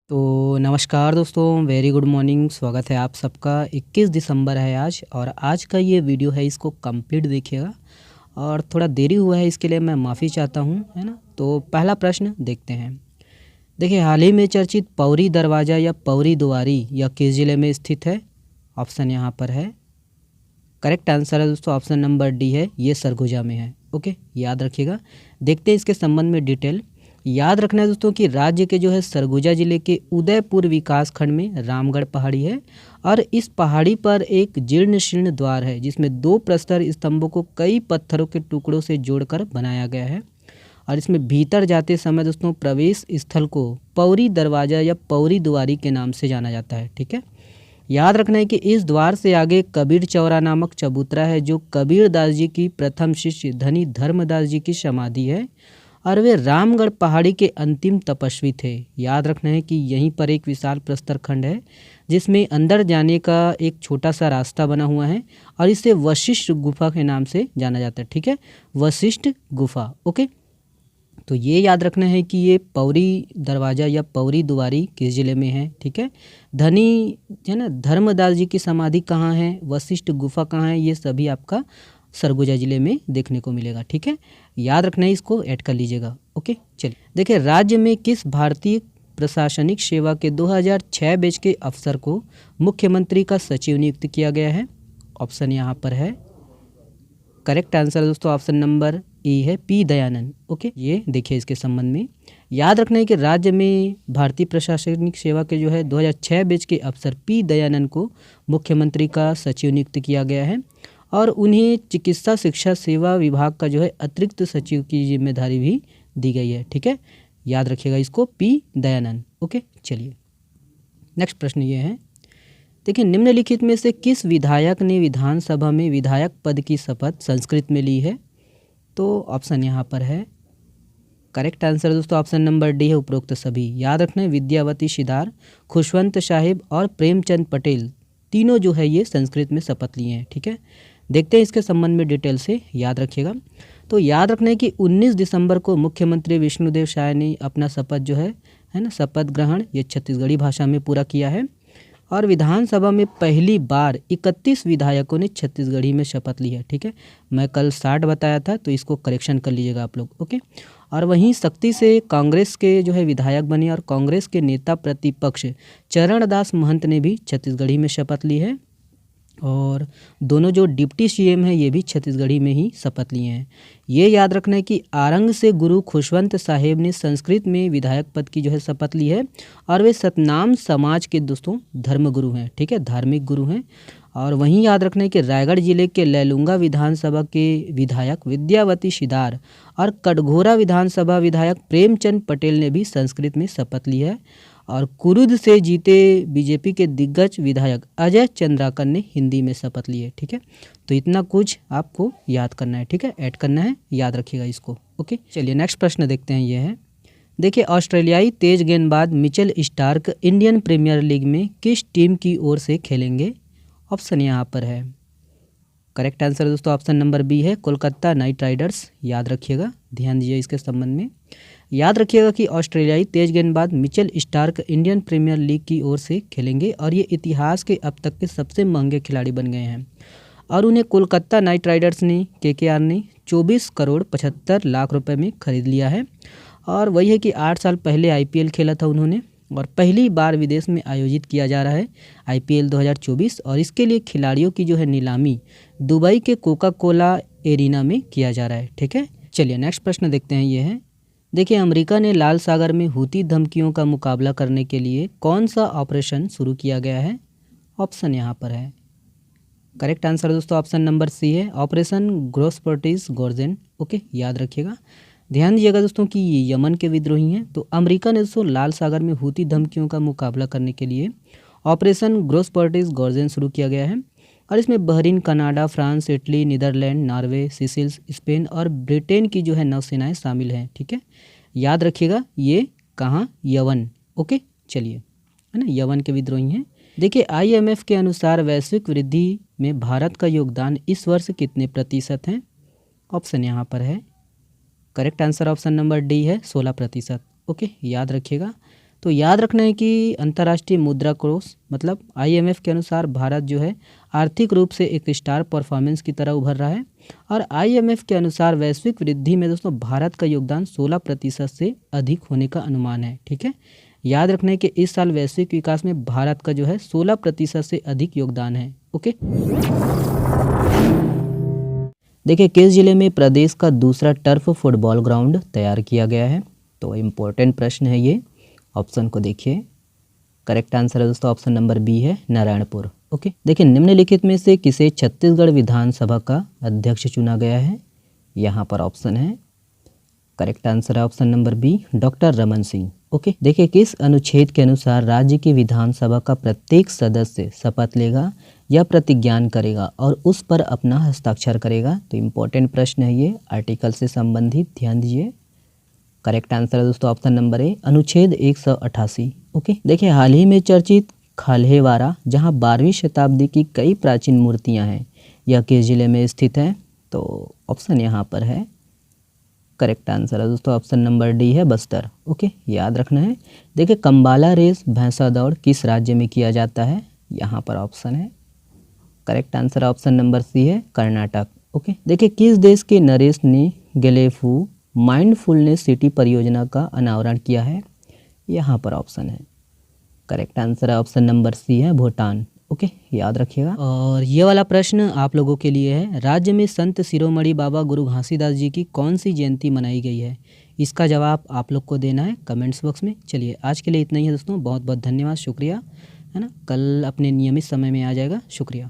तो नमस्कार दोस्तों, वेरी गुड मॉर्निंग। स्वागत है आप सबका। 21 दिसंबर है आज और आज का ये वीडियो है, इसको कंप्लीट देखिएगा। और थोड़ा देरी हुआ है, इसके लिए मैं माफ़ी चाहता हूँ, है ना। तो पहला प्रश्न देखते हैं। देखिए, हाल ही में चर्चित पौरी दरवाज़ा या पौरी दुआरी यह किस ज़िले में स्थित है? ऑप्शन यहाँ पर है। करेक्ट आंसर है दोस्तों ऑप्शन नंबर डी है, ये सरगुजा में है। ओके, याद रखिएगा। देखते हैं इसके संबंध में डिटेल। याद रखना है दोस्तों कि राज्य के जो है सरगुजा जिले के उदयपुर विकास खंड में रामगढ़ पहाड़ी है और इस पहाड़ी पर एक जीर्ण शीर्ण द्वार है जिसमें 2 प्रस्तर स्तंभों को कई पत्थरों के टुकड़ों से जोड़कर बनाया गया है। और इसमें भीतर जाते समय दोस्तों प्रवेश स्थल को पौरी दरवाज़ा या पौरी दुआरी के नाम से जाना जाता है। ठीक है, याद रखना है कि इस द्वार से आगे कबीर चौरा नामक चबूतरा है जो कबीर दास जी की प्रथम शिष्य धनी धर्मदास जी की समाधि है और वे रामगढ़ पहाड़ी के अंतिम तपस्वी थे। याद रखना है कि यहीं पर एक विशाल प्रस्तर खंड है जिसमें अंदर जाने का एक छोटा सा रास्ता बना हुआ है और इसे वशिष्ठ गुफा के नाम से जाना जाता है। ठीक है, वशिष्ठ गुफा। ओके, तो ये याद रखना है कि ये पौरी दरवाज़ा या पौरी दुआरी किस ज़िले में है। ठीक है, धनी है ना धर्मदास जी की समाधि कहाँ है, वशिष्ठ गुफा कहाँ है, ये सभी आपका सरगुजा ज़िले में देखने को मिलेगा। ठीक है, याद रखना है, इसको ऐड कर लीजिएगा। ओके, चलिए देखिए, राज्य में किस भारतीय प्रशासनिक सेवा के 2006 बैच के अफसर को मुख्यमंत्री का सचिव नियुक्त किया गया है? ऑप्शन यहाँ पर है। करेक्ट आंसर दोस्तों ऑप्शन नंबर ए है, पी दयानंद। ओके, ये देखिए इसके संबंध में याद रखना है कि राज्य में भारतीय प्रशासनिक सेवा के जो है 2006 बैच के अफसर पी दयानंद को मुख्यमंत्री का सचिव नियुक्त किया गया है और उन्हें चिकित्सा शिक्षा सेवा विभाग का जो है अतिरिक्त सचिव की जिम्मेदारी भी दी गई है। ठीक है, याद रखिएगा इसको, पी दयानंद। ओके, चलिए नेक्स्ट प्रश्न ये है। देखिए, निम्नलिखित में से किस विधायक ने विधानसभा में विधायक पद की शपथ संस्कृत में ली है? तो ऑप्शन यहाँ पर है। करेक्ट आंसर दोस्तों ऑप्शन नंबर डी है, उपरोक्त सभी। याद रखना है, विद्यावती सिदार, खुशवंत साहिब और प्रेमचंद पटेल तीनों जो है ये संस्कृत में शपथ लिए हैं। ठीक है, देखते हैं इसके संबंध में डिटेल से, याद रखिएगा। तो याद रखना है कि 19 दिसंबर को मुख्यमंत्री विष्णुदेव साय ने अपना शपथ जो है ना शपथ ग्रहण ये छत्तीसगढ़ी भाषा में पूरा किया है और विधानसभा में पहली बार 31 विधायकों ने छत्तीसगढ़ी में शपथ ली है। ठीक है, मैं कल 60 बताया था तो इसको करेक्शन कर लीजिएगा आप लोग। ओके, और वहीं शक्ति से कांग्रेस के जो है विधायक बने और कांग्रेस के नेता प्रतिपक्ष चरणदास महंत ने भी छत्तीसगढ़ी में शपथ ली है और दोनों जो डिप्टी सीएम हैं ये भी छत्तीसगढ़ी में ही शपथ लिए हैं। ये याद रखना है कि आरंग से गुरु खुशवंत साहेब ने संस्कृत में विधायक पद की जो है शपथ ली है और वे सतनाम समाज के दोस्तों धर्मगुरु हैं। ठीक है, धार्मिक गुरु हैं। और वहीं याद रखना है कि रायगढ़ जिले के लैलूंगा विधानसभा के विधायक विद्यावती सिदार और कटघोरा विधानसभा विधायक प्रेमचंद पटेल ने भी संस्कृत में शपथ ली है और कुरुद से जीते बीजेपी के दिग्गज विधायक अजय चंद्राकर ने हिंदी में शपथ ली है। ठीक है, तो इतना कुछ आपको याद करना है। ठीक है, ऐड करना है, याद रखिएगा इसको। ओके, चलिए नेक्स्ट प्रश्न देखते हैं। ये है, देखिए, ऑस्ट्रेलियाई तेज गेंदबाज Mitchell Starc Indian Premier League में किस टीम की ओर से खेलेंगे? ऑप्शन यहाँ पर है। करेक्ट आंसर दोस्तों ऑप्शन नंबर बी है, कोलकाता नाइट राइडर्स। याद रखिएगा, ध्यान दीजिए इसके संबंध में। याद रखिएगा कि ऑस्ट्रेलियाई तेज गेंदबाज Mitchell Starc Indian Premier League की ओर से खेलेंगे और ये इतिहास के अब तक के सबसे महंगे खिलाड़ी बन गए हैं और उन्हें कोलकाता नाइट राइडर्स ने केकेआर ने 24 करोड़ 75 लाख रुपए में खरीद लिया है। और वही है कि 8 साल पहले आईपीएल खेला था उन्होंने और पहली बार विदेश में आयोजित किया जा रहा है आईपीएल 2024 और इसके लिए खिलाड़ियों की जो है नीलामी दुबई के कोका कोला एरिना में किया जा रहा है। ठीक है, चलिए नेक्स्ट प्रश्न देखते हैं। ये है, देखिए, अमेरिका ने लाल सागर में हूती धमकियों का मुकाबला करने के लिए कौन सा ऑपरेशन शुरू किया गया है? ऑप्शन यहाँ पर है। करेक्ट आंसर दोस्तों ऑप्शन नंबर सी है, ऑपरेशन ग्रोस्पर्टिस गोर्जन। ओके, याद रखिएगा, ध्यान दीजिएगा दोस्तों कि ये यमन के विद्रोही हैं। तो अमेरिका ने दोस्तों लाल सागर में हूती धमकियों का मुकाबला करने के लिए ऑपरेशन ग्रोस्पर्टिस गोर्जन शुरू किया गया है और इसमें Bahrain, Canada, France, Italy, Netherland, Norway, Seychelles, Spain और ब्रिटेन की जो है नौसेनाएं शामिल हैं। ठीक है, याद रखिएगा, ये कहाँ, यमन। ओके, चलिए, है ना, यमन के विद्रोही हैं। देखिए, आईएमएफ के अनुसार वैश्विक वृद्धि में भारत का योगदान इस वर्ष कितने प्रतिशत है? ऑप्शन यहाँ पर है। Correct answer option number D है, 16%। ओके, याद रखिएगा। तो याद रखना है कि अंतर्राष्ट्रीय मुद्रा कोष मतलब IMF के अनुसार भारत जो है आर्थिक रूप से एक स्टार परफॉर्मेंस की तरह उभर रहा है। और IMF के अनुसार वैश्विक वृद्धि में दोस्तों भारत का योगदान 16% से अधिक होने का अनुमान है। ठीक है, याद रखना है कि इस साल वैश्विक विकास में भारत का जो है 16% से अधिक योगदान है। ओके, देखिए किस जिले में प्रदेश का दूसरा टर्फ फुटबॉल ग्राउंड तैयार किया गया है? तो इम्पोर्टेंट प्रश्न है ये। ऑप्शन को देखिए, करेक्ट आंसर है दोस्तों ऑप्शन नंबर बी है नारायणपुर। ओके, देखिए निम्नलिखित में से किसे छत्तीसगढ़ विधानसभा का अध्यक्ष चुना गया है? यहाँ पर ऑप्शन है, करेक्ट आंसर है option number B doctor Raman Singh. Okay, देखिए किस अनुच्छेद के अनुसार राज्य की विधानसभा का प्रत्येक सदस्य शपथ लेगा या प्रतिज्ञान करेगा और उस पर अपना हस्ताक्षर करेगा? तो इम्पोर्टेंट प्रश्न है ये, आर्टिकल से संबंधित, ध्यान दीजिए। करेक्ट आंसर है दोस्तों ऑप्शन नंबर ए अनुच्छेद 188। ओके, देखिए हाल ही में चर्चित खाल्हेवारा जहां 12वीं शताब्दी की कई प्राचीन मूर्तियां हैं, यह किस जिले में स्थित है? तो ऑप्शन यहाँ पर है, करेक्ट आंसर है दोस्तों ऑप्शन नंबर डी है बस्तर। ओके, याद रखना है। देखिए कंबाला रेस भैंसा दौड़ किस राज्य में किया जाता है? यहाँ पर ऑप्शन है, correct answer option number C है कर्नाटक। ओके, देखिए किस देश के नरेश ने गेलेफू माइंडफुलनेस सिटी परियोजना का अनावरण किया है? यहाँ पर ऑप्शन है, करेक्ट आंसर है ऑप्शन नंबर सी है भूटान। ओके, याद रखिएगा। और ये वाला प्रश्न आप लोगों के लिए है, राज्य में संत शिरोमणि बाबा गुरु घासीदास जी की कौन सी जयंती मनाई गई है? इसका जवाब आप लोग को देना है कमेंट्स बॉक्स में। चलिए आज के लिए इतना ही है दोस्तों, बहुत बहुत धन्यवाद, शुक्रिया, है ना। कल अपने नियमित समय में आ जाएगा, शुक्रिया।